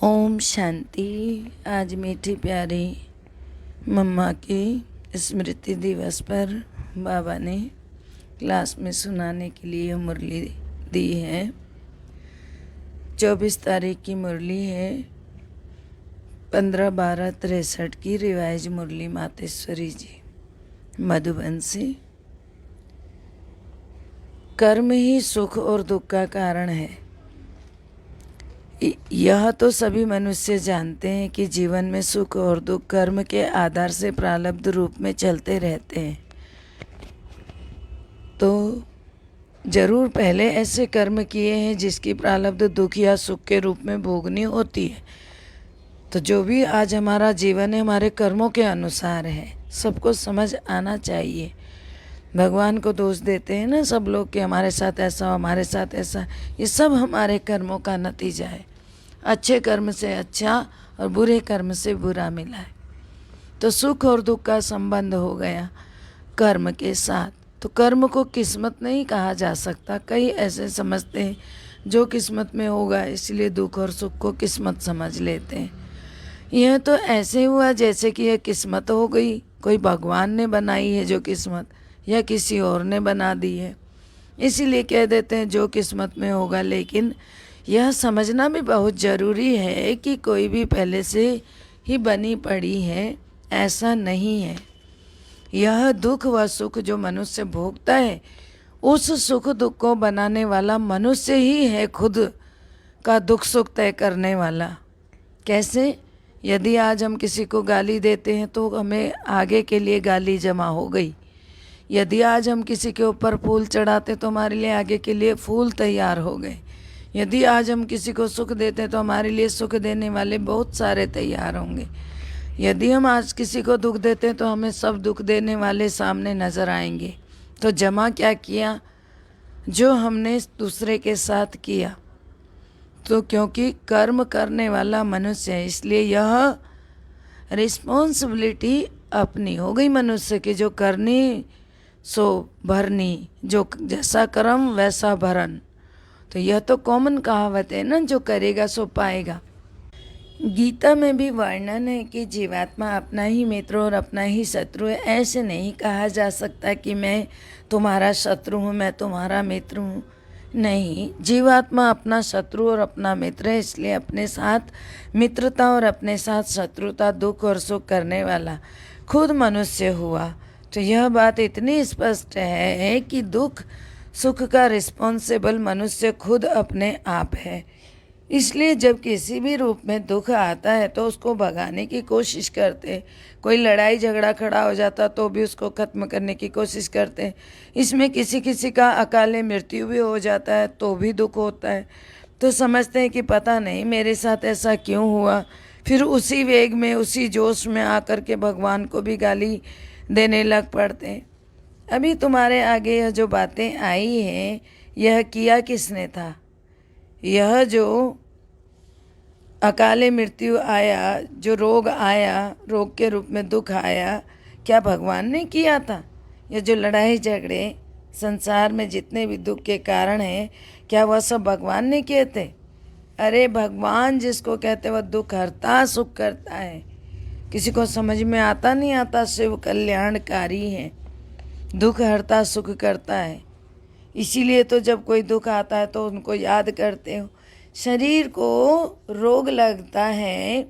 ओम शांति। आज मीठी प्यारी मम्मा की स्मृति दिवस पर बाबा ने क्लास में सुनाने के लिए मुरली दी है। 24 तारीख की मुरली है। 15/12/63 की रिवाइज मुरली मातेश्वरी जी मधुबन से। कर्म ही सुख और दुख का कारण है। यह तो सभी मनुष्य जानते हैं कि जीवन में सुख और दुख कर्म के आधार से प्रारब्ध रूप में चलते रहते हैं। तो जरूर पहले ऐसे कर्म किए हैं जिसकी प्रारब्ध दुख या सुख के रूप में भोगनी होती है। तो जो भी आज हमारा जीवन है हमारे कर्मों के अनुसार है, सबको समझ आना चाहिए। भगवान को दोष देते हैं ना सब लोग कि हमारे साथ ऐसा, हमारे साथ ऐसा। ये सब हमारे कर्मों का नतीजा है। अच्छे कर्म से अच्छा और बुरे कर्म से बुरा मिला है। तो सुख और दुख का संबंध हो गया कर्म के साथ। तो कर्म को किस्मत नहीं कहा जा सकता। कई ऐसे समझते हैं जो किस्मत में होगा इसलिए दुख और सुख को किस्मत समझ लेते हैं। यह तो ऐसे हुआ जैसे कि यह किस्मत हो गई, कोई भगवान ने बनाई है जो किस्मत, या किसी और ने बना दी है, इसीलिए कह देते हैं जो किस्मत में होगा। लेकिन यह समझना भी बहुत ज़रूरी है कि कोई भी पहले से ही बनी पड़ी है, ऐसा नहीं है। यह दुख व सुख जो मनुष्य भोगता है, उस सुख दुख को बनाने वाला मनुष्य ही है, खुद का दुख सुख तय करने वाला। कैसे? यदि आज हम किसी को गाली देते हैं तो हमें आगे के लिए गाली जमा हो गई। यदि आज हम किसी के ऊपर फूल चढ़ाते तो हमारे लिए आगे के लिए फूल तैयार हो गए। यदि आज हम किसी को सुख देते तो हमारे लिए सुख देने वाले बहुत सारे तैयार होंगे। यदि हम आज किसी को दुख देते तो हमें सब दुख देने वाले सामने नज़र आएंगे। तो जमा क्या किया? जो हमने दूसरे के साथ किया। तो क्योंकि कर्म करने वाला मनुष्य है, इसलिए यह रिस्पॉन्सिबिलिटी अपनी हो गई मनुष्य की। जो करनी सो भरनी, जो जैसा कर्म वैसा भरन। तो यह तो कॉमन कहावत है ना, जो करेगा सो पाएगा। गीता में भी वर्णन है कि जीवात्मा अपना ही मित्र और अपना ही शत्रु है। ऐसे नहीं कहा जा सकता कि मैं तुम्हारा शत्रु हूँ, मैं तुम्हारा मित्र हूँ। नहीं, जीवात्मा अपना शत्रु और अपना मित्र है, इसलिए अपने साथ मित्रता और अपने साथ शत्रुता, दुख और सुख करने वाला खुद मनुष्य हुआ। तो यह बात इतनी स्पष्ट है कि दुख सुख का रिस्पॉन्सिबल मनुष्य खुद अपने आप है। इसलिए जब किसी भी रूप में दुख आता है तो उसको भगाने की कोशिश करते। कोई लड़ाई झगड़ा खड़ा हो जाता तो भी उसको ख़त्म करने की कोशिश करते। इसमें किसी किसी का अकाले मृत्यु भी हो जाता है तो भी दुख होता है। तो समझते हैं कि पता नहीं मेरे साथ ऐसा क्यों हुआ। फिर उसी वेग में, उसी जोश में आकर के भगवान को भी गाली देने लग पड़ते हैं। अभी तुम्हारे आगे यह जो बातें आई हैं, यह किया किसने था? यह जो अकाले मृत्यु आया, जो रोग आया, रोग के रूप में दुख आया, क्या भगवान ने किया था? ये जो लड़ाई झगड़े संसार में जितने भी दुख के कारण हैं, क्या वह सब भगवान ने किए थे? अरे भगवान जिसको कहते वह दुख हरता सुख करता है। किसी को समझ में आता नहीं आता, शिव कल्याणकारी है, दुख हरता सुख करता है। इसीलिए तो जब कोई दुख आता है तो उनको याद करते हो। शरीर को रोग लगता है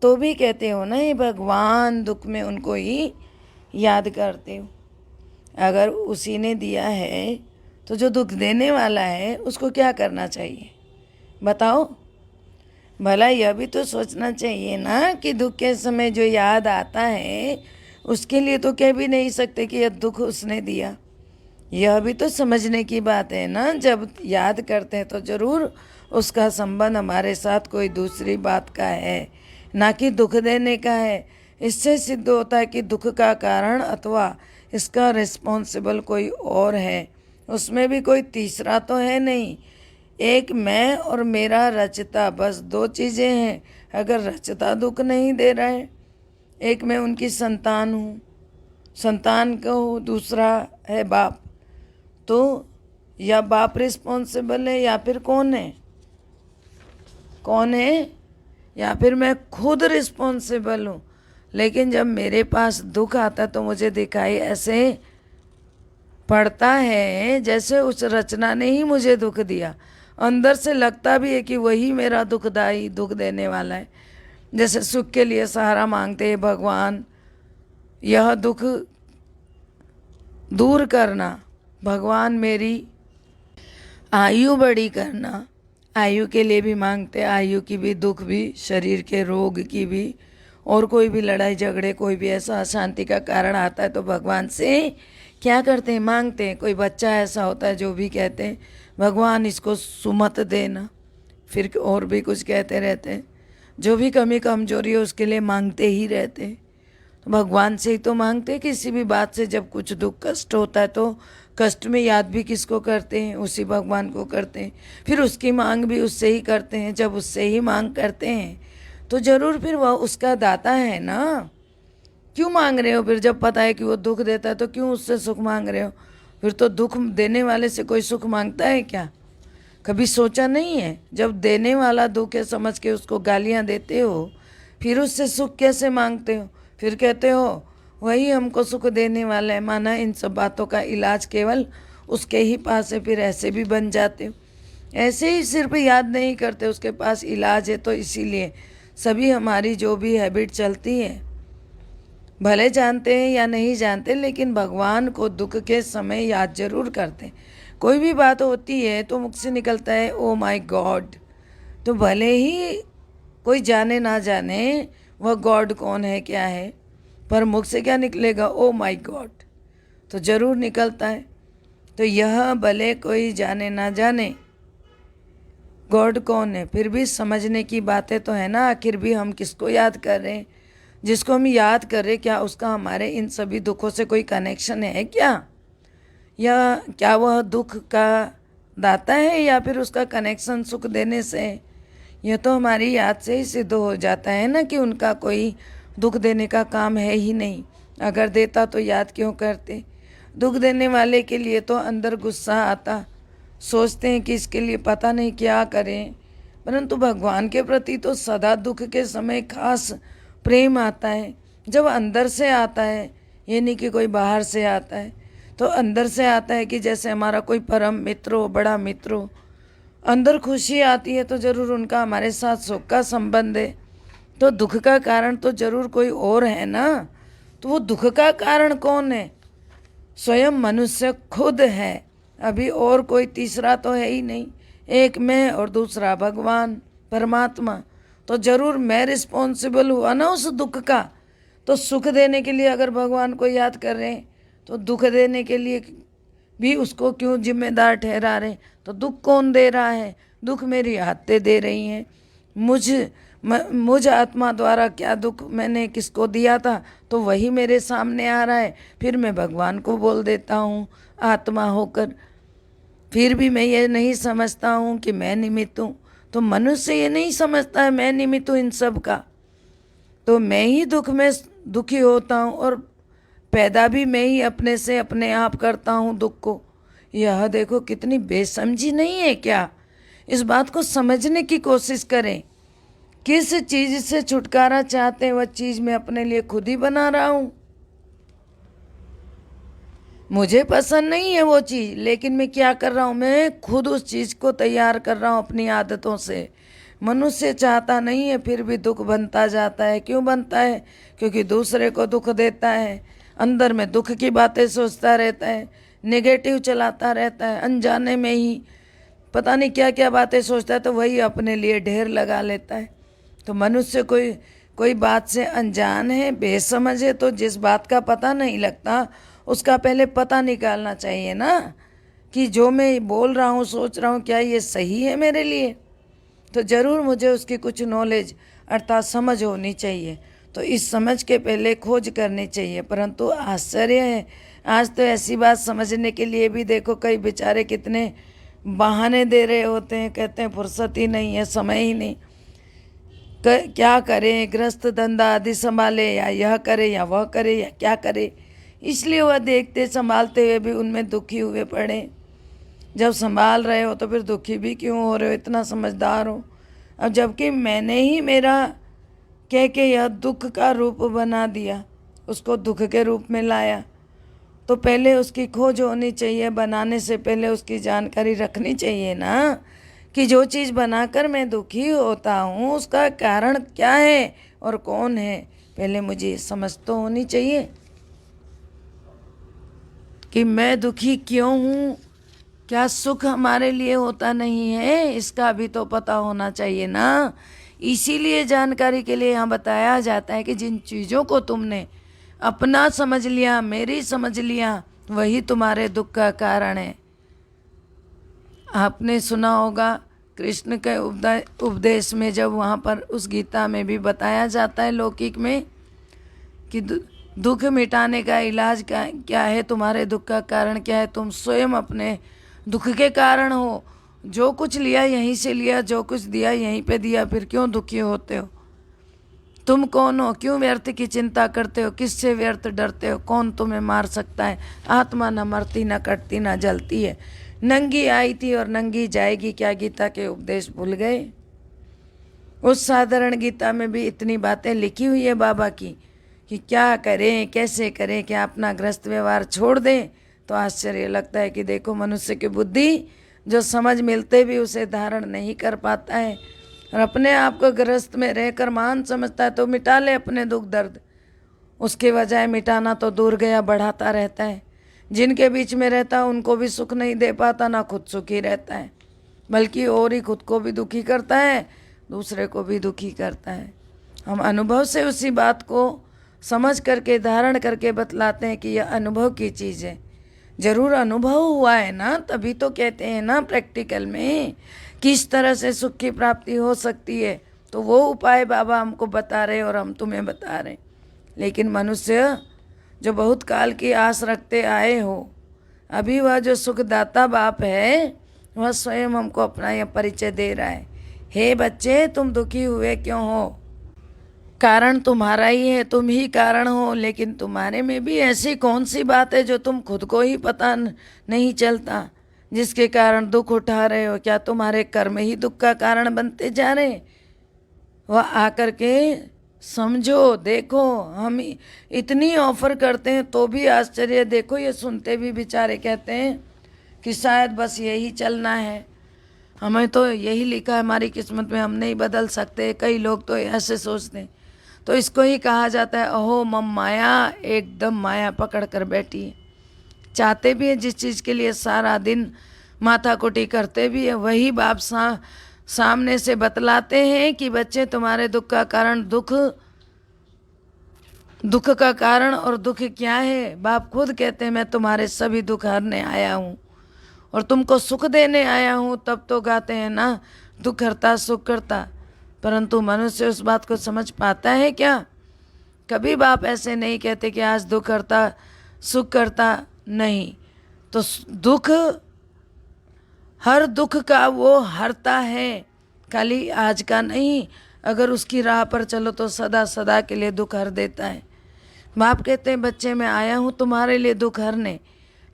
तो भी कहते हो ना ये भगवान, दुख में उनको ही याद करते हो। अगर उसी ने दिया है तो जो दुख देने वाला है उसको क्या करना चाहिए बताओ? भला यह भी तो सोचना चाहिए ना कि दुख के समय जो याद आता है उसके लिए तो कह भी नहीं सकते कि यह दुख उसने दिया। यह भी तो समझने की बात है ना। जब याद करते हैं तो ज़रूर उसका संबंध हमारे साथ कोई दूसरी बात का है, ना कि दुख देने का है। इससे सिद्ध होता है कि दुख का कारण अथवा इसका रिस्पॉन्सिबल कोई और है। उसमें भी कोई तीसरा तो है नहीं। एक मैं और मेरा रचता, बस दो चीज़ें हैं। अगर रचता दुख नहीं दे रहा है, एक मैं उनकी संतान हूँ, संतान को हूँ, दूसरा है बाप। तो या बाप रिस्पॉन्सिबल है या फिर कौन है? कौन है? या फिर मैं खुद रिस्पॉन्सिबल हूँ। लेकिन जब मेरे पास दुख आता तो मुझे दिखाई ऐसे पड़ता है जैसे उस रचना ने ही मुझे दुख दिया। अंदर से लगता भी है कि वही मेरा दुखदाई दुख देने वाला है। जैसे सुख के लिए सहारा मांगते हैं भगवान, यह दुख दूर करना, भगवान मेरी आयु बड़ी करना, आयु के लिए भी मांगते, आयु की भी, दुख भी, शरीर के रोग की भी, और कोई भी लड़ाई झगड़े, कोई भी ऐसा अशांति का कारण आता है तो भगवान से क्या करते हैं, मांगते हैं। कोई बच्चा ऐसा होता है जो भी कहते हैं भगवान इसको सुमत देना, फिर और भी कुछ कहते रहते हैं। जो भी कमी कमजोरी है उसके लिए मांगते ही रहते हैं। तो भगवान से ही तो मांगते हैं किसी भी बात से। जब कुछ दुख कष्ट होता है तो कष्ट में याद भी किसको करते हैं, उसी भगवान को करते हैं। फिर उसकी मांग भी उससे ही करते हैं। जब उससे ही मांग करते हैं तो जरूर फिर वह उसका दाता है ना। क्यों मांग रहे हो फिर, जब पता है कि वो दुख देता है तो क्यों उससे सुख मांग रहे हो? फिर तो दुख देने वाले से कोई सुख मांगता है क्या? कभी सोचा नहीं है? जब देने वाला दुख है समझ के उसको गालियां देते हो, फिर उससे सुख कैसे मांगते हो? फिर कहते हो वही हमको सुख देने वाला है। माना इन सब बातों का इलाज केवल उसके ही पास है, फिर ऐसे भी बन जाते हो। ऐसे ही सिर्फ याद नहीं करते, उसके पास इलाज है। तो इसीलिए सभी हमारी जो भी हैबिट चलती है, भले जानते हैं या नहीं जानते, लेकिन भगवान को दुख के समय याद जरूर करते हैं। कोई भी बात होती है तो मुख से निकलता है ओ माय गॉड। तो भले ही कोई जाने ना जाने वह गॉड कौन है क्या है, पर मुख से क्या निकलेगा, ओ माय गॉड, तो जरूर निकलता है। तो यह भले कोई जाने ना जाने गॉड कौन है, फिर भी समझने की बातें तो है ना। आखिर भी हम किसको याद कर रहे हैं? जिसको हम याद कर रहे, क्या उसका हमारे इन सभी दुखों से कोई कनेक्शन है क्या? या क्या वह दुख का दाता है या फिर उसका कनेक्शन सुख देने से है? यह तो हमारी याद से ही सिद्ध हो जाता है ना कि उनका कोई दुख देने का काम है ही नहीं। अगर देता तो याद क्यों करते? दुख देने वाले के लिए तो अंदर गुस्सा आता, सोचते हैं कि इसके लिए पता नहीं क्या करें। परंतु भगवान के प्रति तो सदा दुख के समय खास प्रेम आता है, जब अंदर से आता है। ये नहीं कि कोई बाहर से आता है। तो अंदर से आता है कि जैसे हमारा कोई परम मित्र हो, बड़ा मित्र हो। अंदर खुशी आती है तो जरूर उनका हमारे साथ सुख का संबंध है। तो दुख का कारण तो जरूर कोई और है ना। तो वो दुख का कारण कौन है? स्वयं मनुष्य खुद है। अभी और कोई तीसरा तो है ही नहीं। एक मैं और दूसरा भगवान परमात्मा। तो जरूर मैं रिस्पॉन्सिबल हुआ ना उस दुख का। तो सुख देने के लिए अगर भगवान को याद कर रहे हैं तो दुख देने के लिए भी उसको क्यों जिम्मेदार ठहरा रहे? तो दुख कौन दे रहा है? दुख मेरी आत्तें दे रही हैं। मुझ आत्मा द्वारा क्या दुख मैंने किसको दिया था तो वही मेरे सामने आ रहा है। फिर मैं भगवान को बोल देता हूँ आत्मा होकर। फिर भी मैं ये नहीं समझता हूँ कि मैं निमित्त हूँ। तो मनुष्य ये नहीं समझता है मैं निमित्त हूँ इन सब का। तो मैं ही दुख में दुखी होता हूँ और पैदा भी मैं ही अपने से अपने आप करता हूँ दुख को। यह देखो कितनी बेसमझी नहीं है क्या? इस बात को समझने की कोशिश करें। किस चीज से छुटकारा चाहते हैं वह चीज मैं अपने लिए खुद ही बना रहा हूँ। मुझे पसंद नहीं है वो चीज़, लेकिन मैं क्या कर रहा हूँ, मैं खुद उस चीज़ को तैयार कर रहा हूँ अपनी आदतों से। मनुष्य चाहता नहीं है फिर भी दुख बनता जाता है। क्यों बनता है? क्योंकि दूसरे को दुख देता है, अंदर में दुख की बातें सोचता रहता है, नेगेटिव चलाता रहता है, अनजाने में ही पता नहीं क्या क्या बातें सोचता है, तो वही अपने लिए ढेर लगा लेता है। तो मनुष्य कोई बात से अनजान है, बेसमझ है, तो जिस बात का पता नहीं लगता उसका पहले पता निकालना चाहिए ना कि जो मैं बोल रहा हूँ सोच रहा हूँ क्या ये सही है मेरे लिए। तो ज़रूर मुझे उसकी कुछ नॉलेज अर्थात समझ होनी चाहिए। तो इस समझ के पहले खोज करनी चाहिए। परंतु आश्चर्य है, आज तो ऐसी बात समझने के लिए भी देखो कई बेचारे कितने बहाने दे रहे होते हैं। कहते हैं फुर्सत ही नहीं है, समय ही नहीं, क्या करें, गृहस्थ धंधा आदि संभाले या यह करे या वह करे या क्या करे। इसलिए वह देखते संभालते हुए भी उनमें दुखी हुए पड़े। जब संभाल रहे हो तो फिर दुखी भी क्यों हो रहे हो? इतना समझदार हो, अब जबकि मैंने ही मेरा कह के यह दुख का रूप बना दिया, उसको दुख के रूप में लाया, तो पहले उसकी खोज होनी चाहिए। बनाने से पहले उसकी जानकारी रखनी चाहिए ना, कि जो चीज़ बनाकर मैं दुखी होता हूँ उसका कारण क्या है और कौन है। पहले मुझे समझ तो होनी चाहिए कि मैं दुखी क्यों हूँ, क्या सुख हमारे लिए होता नहीं है, इसका भी तो पता होना चाहिए ना। इसीलिए जानकारी के लिए यहाँ बताया जाता है कि जिन चीज़ों को तुमने अपना समझ लिया, मेरी समझ लिया, वही तुम्हारे दुख का कारण है। आपने सुना होगा कृष्ण के उपदेश में, जब वहाँ पर उस गीता में भी बताया जाता है लौकिक में कि दुख मिटाने का इलाज क्या है, तुम्हारे दुख का कारण क्या है। तुम स्वयं अपने दुख के कारण हो। जो कुछ लिया यहीं से लिया, जो कुछ दिया यहीं पे दिया, फिर क्यों दुखी होते हो? तुम कौन हो? क्यों व्यर्थ की चिंता करते हो? किससे व्यर्थ डरते हो? कौन तुम्हें मार सकता है? आत्मा न मरती, न कटती, न जलती है। नंगी आई थी और नंगी जाएगी। क्या गीता के उपदेश भूल गए? उस साधारण गीता में भी इतनी बातें लिखी हुई है बाबा की कि क्या करें, कैसे करें, क्या अपना गृहस्थ व्यवहार छोड़ दें। तो आश्चर्य लगता है कि देखो, मनुष्य की बुद्धि जो समझ मिलते भी उसे धारण नहीं कर पाता है और अपने आप को गृहस्थ में रहकर महान समझता है। तो मिटा ले अपने दुख दर्द, उसके बजाय मिटाना तो दूर गया, बढ़ाता रहता है। जिनके बीच में रहता है उनको भी सुख नहीं दे पाता, ना खुद सुखी रहता है, बल्कि और ही खुद को भी दुखी करता है, दूसरे को भी दुखी करता है। हम अनुभव से उसी बात को समझ करके धारण करके बतलाते हैं कि यह अनुभव की चीज़ है। जरूर अनुभव हुआ है ना, तभी तो कहते हैं ना प्रैक्टिकल में किस तरह से सुख की प्राप्ति हो सकती है। तो वो उपाय बाबा हमको बता रहे और हम तुम्हें बता रहे। लेकिन मनुष्य जो बहुत काल की आस रखते आए हो, अभी वह जो सुखदाता बाप है वह स्वयं हमको अपना यह परिचय दे रहा है। हे बच्चे, तुम दुखी हुए क्यों हो? कारण तुम्हारा ही है, तुम ही कारण हो। लेकिन तुम्हारे में भी ऐसी कौन सी बात है जो तुम खुद को ही पता नहीं चलता, जिसके कारण दुख उठा रहे हो? क्या तुम्हारे कर्म ही दुख का कारण बनते जा रहे? वह आकर के समझो, देखो। हम इतनी ऑफर करते हैं तो भी आश्चर्य। देखो, ये सुनते भी बेचारे कहते हैं कि शायद बस यही चलना है, हमें तो यही लिखा है हमारी किस्मत में, हम नहीं बदल सकते। कई लोग तो ऐसे सोचते हैं। तो इसको ही कहा जाता है अहो मम माया, एकदम माया पकड़ कर बैठी है। चाहते भी है जिस चीज़ के लिए सारा दिन माथाकुटी करते भी है, वही बाप सामने से बतलाते हैं कि बच्चे, तुम्हारे दुख का कारण दुख का कारण और दुख क्या है। बाप खुद कहते हैं मैं तुम्हारे सभी दुख हरने आया हूँ और तुमको सुख देने आया हूँ। तब तो गाते हैं ना, दुख हरता सुख करता। परंतु मनुष्य उस बात को समझ पाता है क्या? कभी बाप ऐसे नहीं कहते कि आज दुख हरता सुख करता, नहीं। तो दुख, हर दुख का वो हरता है, खाली आज का नहीं। अगर उसकी राह पर चलो तो सदा सदा के लिए दुख हर देता है। बाप कहते हैं बच्चे, मैं आया हूँ तुम्हारे लिए दुख हरने,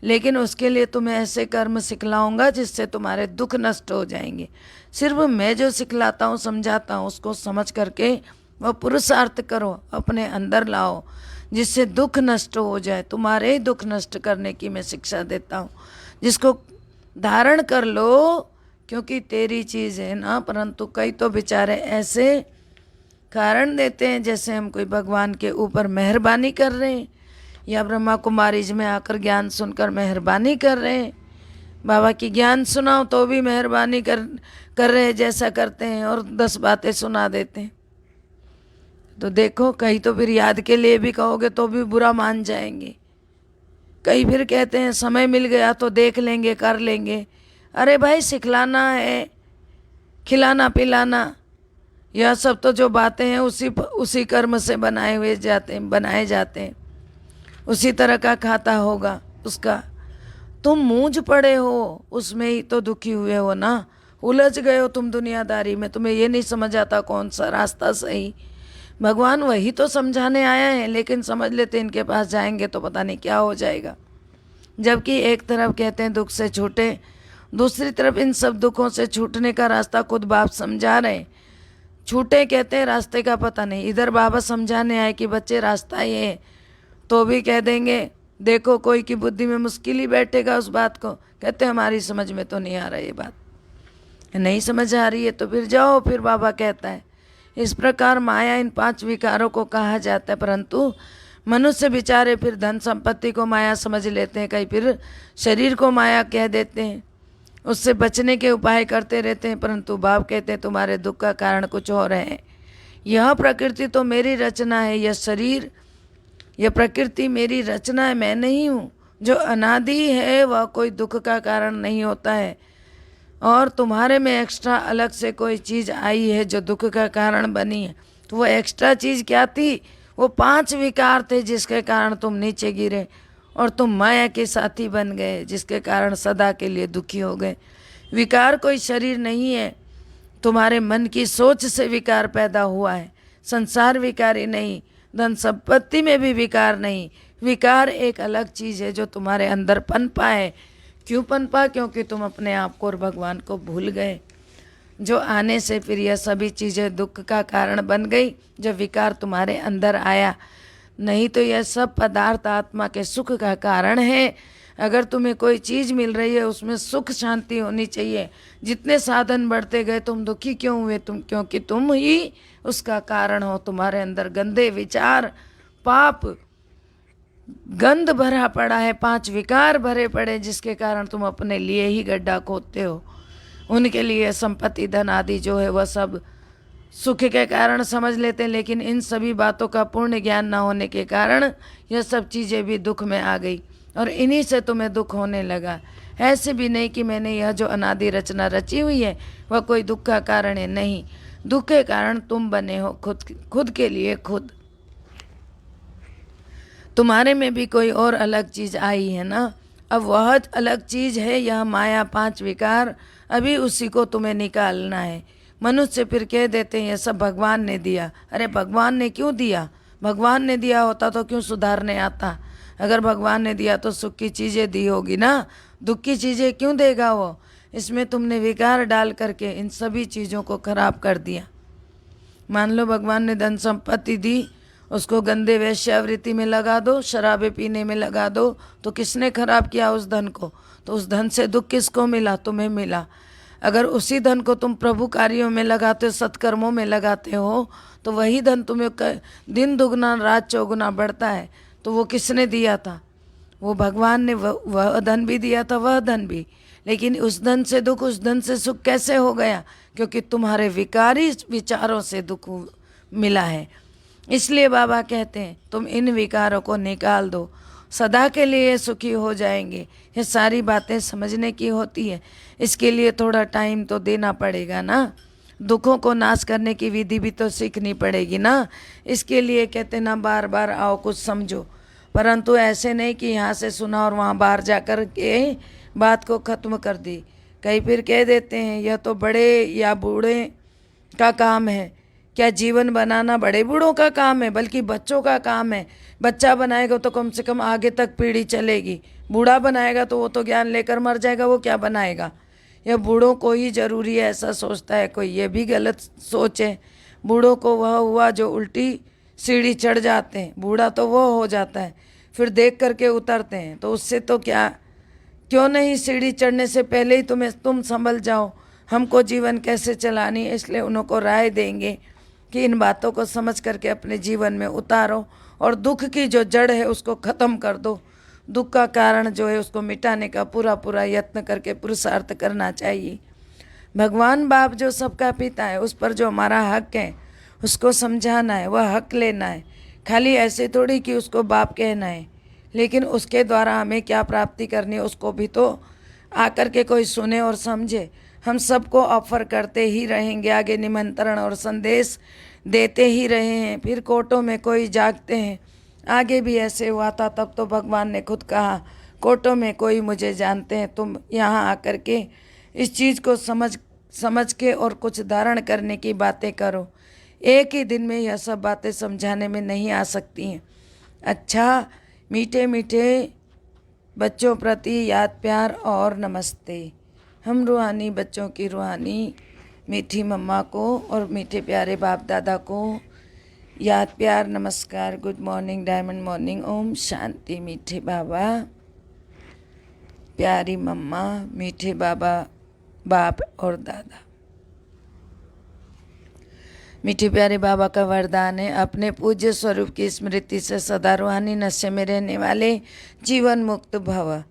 लेकिन उसके लिए तुम्हें ऐसे कर्म सिखलाऊंगा जिससे तुम्हारे दुख नष्ट हो जाएंगे। सिर्फ मैं जो सिखलाता हूँ, समझाता हूँ, उसको समझ करके वह पुरुषार्थ करो, अपने अंदर लाओ, जिससे दुख नष्ट हो जाए। तुम्हारे ही दुख नष्ट करने की मैं शिक्षा देता हूँ, जिसको धारण कर लो, क्योंकि तेरी चीज़ है ना। परंतु कई तो बेचारे ऐसे कारण देते हैं जैसे हम कोई भगवान के ऊपर मेहरबानी कर रहे हैं या ब्रह्मा कुमारीज में आकर ज्ञान सुनकर मेहरबानी कर रहे हैं। बाबा की ज्ञान सुनाओ तो भी मेहरबानी कर रहे हैं जैसा करते हैं, और 10 बातें सुना देते हैं। तो देखो, कहीं तो फिर याद के लिए भी कहोगे तो भी बुरा मान जाएंगे। कई फिर कहते हैं समय मिल गया तो देख लेंगे, कर लेंगे। अरे भाई, सिखलाना है, खिलाना पिलाना, यह सब तो जो बातें हैं उसी कर्म से बनाए जाते हैं। उसी तरह का खाता होगा उसका। तुम मूंझ पड़े हो, उसमें ही तो दुखी हुए हो ना। उलझ गए हो तुम दुनियादारी में, तुम्हें ये नहीं समझ आता कौन सा रास्ता सही। भगवान वही तो समझाने आया है, लेकिन समझ लेते इनके पास जाएंगे तो पता नहीं क्या हो जाएगा। जबकि एक तरफ कहते हैं दुख से छूटे, दूसरी तरफ इन सब दुखों से छूटने का रास्ता खुद बाप समझा रहे हैं। छूटे कहते हैं रास्ते का पता नहीं। इधर बाबा समझाने आए कि बच्चे रास्ता ये है, तो भी कह देंगे देखो कोई की बुद्धि में मुश्किल ही बैठेगा उस बात को। कहते हमारी समझ में तो नहीं आ रहा ये बात, नहीं समझ आ रही है तो फिर जाओ, फिर बाबा कहता है। इस प्रकार माया इन 5 विकारों को कहा जाता है। परंतु मनुष्य बेचारे फिर धन संपत्ति को माया समझ लेते हैं, कहीं फिर शरीर को माया कह देते हैं, उससे बचने के उपाय करते रहते हैं। परंतु बाप कहते हैं तुम्हारे दुख का कारण कुछ और है। यह प्रकृति तो मेरी रचना है, यह शरीर, यह प्रकृति मेरी रचना है, मैं नहीं हूँ। जो अनादि है वह कोई दुख का कारण नहीं होता है। और तुम्हारे में एक्स्ट्रा अलग से कोई चीज़ आई है जो दुख का कारण बनी है। तो वो एक्स्ट्रा चीज़ क्या थी? वो 5 विकार थे जिसके कारण तुम नीचे गिरे और तुम माया के साथी बन गए, जिसके कारण सदा के लिए दुखी हो गए। विकार कोई शरीर नहीं है, तुम्हारे मन की सोच से विकार पैदा हुआ है। संसार विकारी नहीं, धन संपत्ति में भी विकार नहीं। विकार एक अलग चीज़ है जो तुम्हारे अंदर पनपा है। क्यों पनपा? क्योंकि तुम अपने आप को और भगवान को भूल गए, जो आने से फिर यह सभी चीज़ें दुख का कारण बन गई जब विकार तुम्हारे अंदर आया। नहीं तो यह सब पदार्थ आत्मा के सुख का कारण है। अगर तुम्हें कोई चीज़ मिल रही है उसमें सुख शांति होनी चाहिए। जितने साधन बढ़ते गए तुम दुखी क्यों हुए? क्योंकि तुम ही उसका कारण हो। तुम्हारे अंदर गंदे विचार, पाप, गंध भरा पड़ा है, 5 विकार भरे पड़े, जिसके कारण तुम अपने लिए ही गड्ढा खोदते हो। उनके लिए संपत्ति धन आदि जो है वह सब सुख के कारण समझ लेते हैं, लेकिन इन सभी बातों का पूर्ण ज्ञान न होने के कारण यह सब चीज़ें भी दुख में आ गई और इन्हीं से तुम्हें दुख होने लगा। ऐसे भी नहीं कि मैंने यह जो अनादि रचना रची हुई है वह कोई दुख का कारण है, नहीं। दुख के कारण तुम बने हो, खुद के लिए खुद। तुम्हारे में भी कोई और अलग चीज़ आई है ना। अब वह अलग चीज़ है यह माया, 5 विकार, अभी उसी को तुम्हें निकालना है। मनुष्य फिर कह देते हैं ये सब भगवान ने दिया। अरे भगवान ने क्यों दिया? भगवान ने दिया होता तो क्यों सुधारने आता? अगर भगवान ने दिया तो सुख की चीज़ें दी होगी ना, दुख की चीज़ें क्यों देगा वो? इसमें तुमने विकार डाल करके इन सभी चीज़ों को खराब कर दिया। मान लो भगवान ने धन संपत्ति दी, उसको गंदे वेश्यावृत्ति में लगा दो, शराबे पीने में लगा दो, तो किसने खराब किया उस धन को? तो उस धन से दुख किसको मिला? तुम्हें मिला। अगर उसी धन को तुम प्रभु कार्यों में लगाते हो, सत्कर्मों में लगाते हो, तो वही धन तुम्हें दिन दुगना रात चौगुना बढ़ता है। तो वो किसने दिया था? वो भगवान ने वह धन भी दिया था, वह धन भी। लेकिन उस धन से दुख, उस धन से सुख कैसे हो गया? क्योंकि तुम्हारे विकारी विचारों से दुख मिला है। इसलिए बाबा कहते हैं तुम इन विकारों को निकाल दो, सदा के लिए सुखी हो जाएंगे। ये सारी बातें समझने की होती है, इसके लिए थोड़ा टाइम तो देना पड़ेगा ना। दुखों को नाश करने की विधि भी तो सीखनी पड़ेगी ना। इसके लिए कहते ना बार बार आओ कुछ समझो, परंतु ऐसे नहीं कि यहाँ से सुना और वहाँ बाहर जा कर के बात को ख़त्म कर दी। कई फिर कह देते हैं यह तो बड़े या बूढ़े का काम है। क्या जीवन बनाना बड़े बूढ़ों का काम है? बल्कि बच्चों का काम है। बच्चा बनाएगा तो कम से कम आगे तक पीढ़ी चलेगी। बूढ़ा बनाएगा तो वो तो ज्ञान लेकर मर जाएगा, वो क्या बनाएगा? यह बूढ़ों को ही जरूरी है ऐसा सोचता है कोई, ये भी गलत सोच है। बूढ़ों को वह हुआ जो उल्टी सीढ़ी चढ़ जाते हैं, बूढ़ा तो वो हो जाता है फिर देख करके उतरते हैं। तो उससे तो क्या, क्यों नहीं सीढ़ी चढ़ने से पहले ही तुम संभल जाओ, हमको जीवन कैसे चलानी है। इसलिए उनको राय देंगे कि इन बातों को समझ करके अपने जीवन में उतारो और दुख की जो जड़ है उसको ख़त्म कर दो। दुख का कारण जो है उसको मिटाने का पूरा पूरा यत्न करके पुरुषार्थ करना चाहिए। भगवान बाप जो सबका पिता है, उस पर जो हमारा हक है उसको समझाना है, वह हक लेना है। खाली ऐसे थोड़ी कि उसको बाप कहना है, लेकिन उसके द्वारा हमें क्या प्राप्ति करनी है उसको भी तो आकर के कोई सुने और समझे। हम सबको ऑफर करते ही रहेंगे, आगे निमंत्रण और संदेश देते ही रहे हैं, फिर कोर्टों में कोई जागते हैं। आगे भी ऐसे हुआ था, तब तो भगवान ने खुद कहा कोर्टों में कोई मुझे जानते हैं। तुम यहाँ आकर के इस चीज़ को समझ के और कुछ धारण करने की बातें करो। एक ही दिन में यह सब बातें समझाने में नहीं आ सकती हैं। अच्छा, मीठे मीठे बच्चों प्रति याद प्यार और नमस्ते। हम रूहानी बच्चों की रूहानी मीठी मम्मा को और मीठे प्यारे बाप दादा को याद प्यार नमस्कार, good morning, diamond morning, Om Shanti. मीठे बाबा, प्यारी मम्मा, मीठे बाबा, बाप और दादा। मीठे प्यारे बाबा का वरदान है, अपने पूज्य स्वरूप की स्मृति से सदा रूहानी नशे में रहने वाले जीवन मुक्त भव।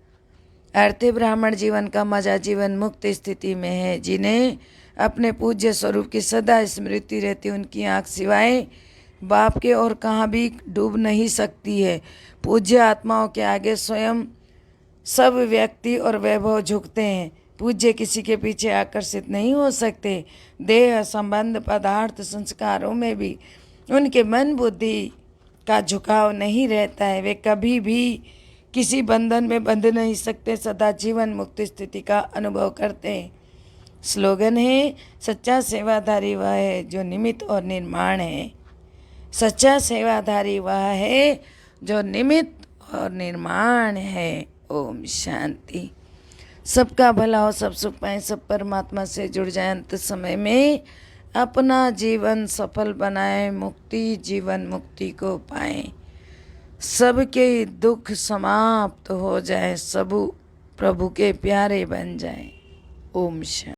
अर्थ ब्राह्मण जीवन का मजा जीवन मुक्त स्थिति में है। जिन्हें अपने पूज्य स्वरूप की सदा स्मृति रहती, उनकी आँख सिवाय बाप के और कहाँ भी डूब नहीं सकती है। पूज्य आत्माओं के आगे स्वयं सब व्यक्ति और वैभव झुकते हैं। पूज्य किसी के पीछे आकर्षित नहीं हो सकते। देह संबंध पदार्थ संस्कारों में भी उनके मन बुद्धि का झुकाव नहीं रहता है। वे कभी भी किसी बंधन में बंध नहीं सकते, सदा जीवन मुक्त स्थिति का अनुभव करते हैं। स्लोगन है, सच्चा सेवाधारी वह है जो निमित्त और निर्माण है। सच्चा सेवाधारी वह है जो निमित्त और निर्माण है। ओम शांति। सबका भला हो, सब सुख पाएं, सब परमात्मा से जुड़ जाएं, अंत समय में अपना जीवन सफल बनाएं, मुक्ति जीवन मुक्ति को पाएं, सबके दुख समाप्त हो जाएं, सब प्रभु के प्यारे बन जाएं। ओम शांति।